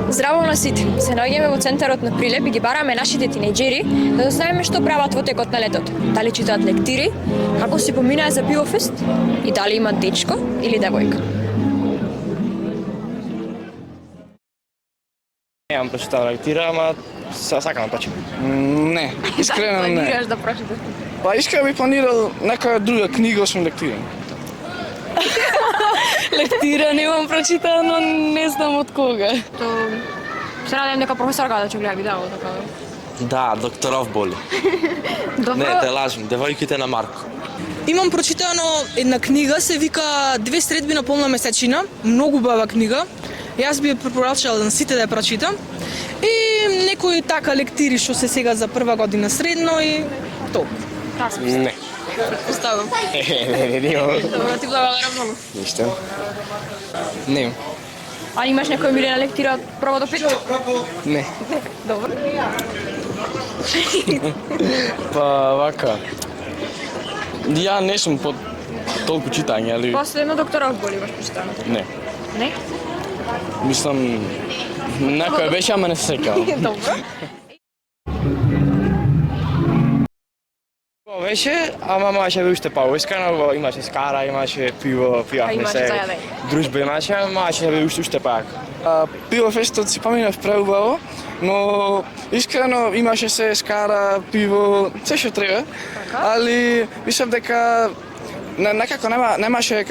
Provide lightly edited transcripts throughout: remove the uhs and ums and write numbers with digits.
Здраво на сите. Се наоѓаме во центарот на Прилеп и ги бараме нашите тинејџери да дознаеме што прават во текот на летото. Дали читаат лектири, како си поминаа за пивофест и дали имат дечко или девојка. Немам прочитал лектира, ама сакам да прочитам. Не, искрено не. Планираш да прочиташ? Па искрено би планирал нека друга книга освен лектира. Лектира немам прочитано, не знам од кога. Се надевам дека професорка да ќе гледа видео така. Да, докторов боли. Добро. Не, те лажам, девојките на Марко. Имам прочитано една книга, се вика Две средби на полна месечина, многу бава книга. Јас би ја препорачала на сите да ја прочитам. И некои така лектири што се сега за прва година средно и толку. Не. Предпоставам. Не, Добро, ти благодарам многу. Ништо. Не. А имаш некој милена лектира од прво до пет? Не. Добро. Па вака. Ја не сум под толку читање, али Последно докторов боли имаш прочитано? не. Не? Мислам некој беше, ама не се сеќавам. Добро. Беше, ама имаше уште поискано, имаше скара, имаше пиво, пијавме имаше се. зајадење. Дружба имаше, имаше да би уште пак. Пивофестот си поминав преубаво, но искрено имаше се скара, пиво, се што треба. Али мислам дека некако немаше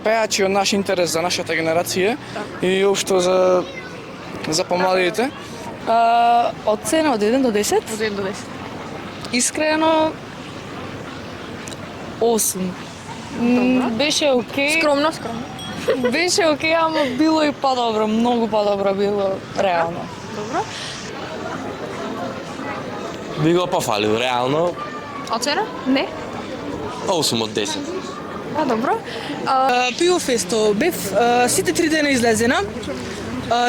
пеачи од наш интерес за нашата генерација и општо за помладите. Оцена од 1 до 10? Од 1 до 10. Искрено 8. Беше окей. Скромно, скромно. Беше окей, ама било и подобро, многу подобро било реално. Добро. Би го пофалил, реално, Оцена? Не? 8 од 10. Добро. Пивофесто бев сите 3 дена излезена.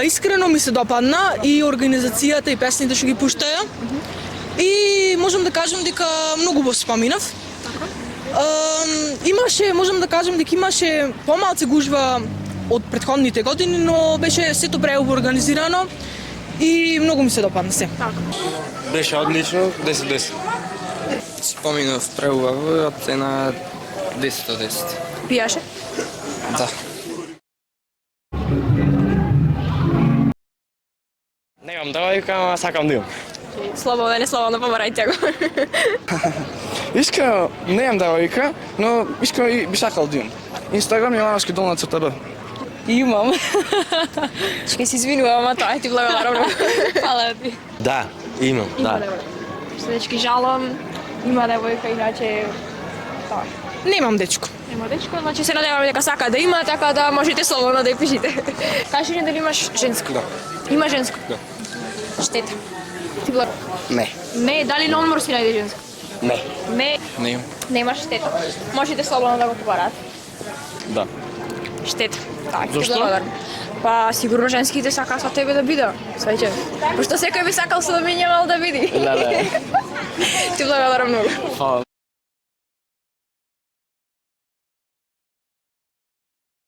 Искрено ми се допадна и организацијата и песните што ги пуштаја. И можам да кажам дека многу го споминав. Можам да кажам дека имаше помалце гужва од претходните години, но беше сето преубаво организирано и многу ми се допадна се. Беше одлично, 10-10. Споминав преубаво и оцена 10 од 10. Пијаше? Да. Немам девојка, ама сакам да имам. Слободен е слободно, помарајте го. Искрено немам девојка, но искрено и би сакал да имам. Инстаграм Јовановски долна црта Б. Имам. Ќе се извинувам, ама тоа ти благодарам многу. Фала ти. Да, имам, да. Следечки жалам, има девојка, иначе тоа. Немам дечко. Нема дечко, значи се надевам дека сака да има, така да можете слободно да ја пишете. Кажи ни дали имаш женско? Да. Има женско? Да. Штета. Ти благодарам. Не. Не, дали номер си најде женско? Не. Не, Не имам. немаш штета. Можете слободно да го побарате. Да. Штета. Так, ти Зошто? благодарам. Па сигурно женските сака со тебе да биде. Свеќе. Пошто секој би сакал со да ми немал да биди. Да. Ти благодарам многу. Фала.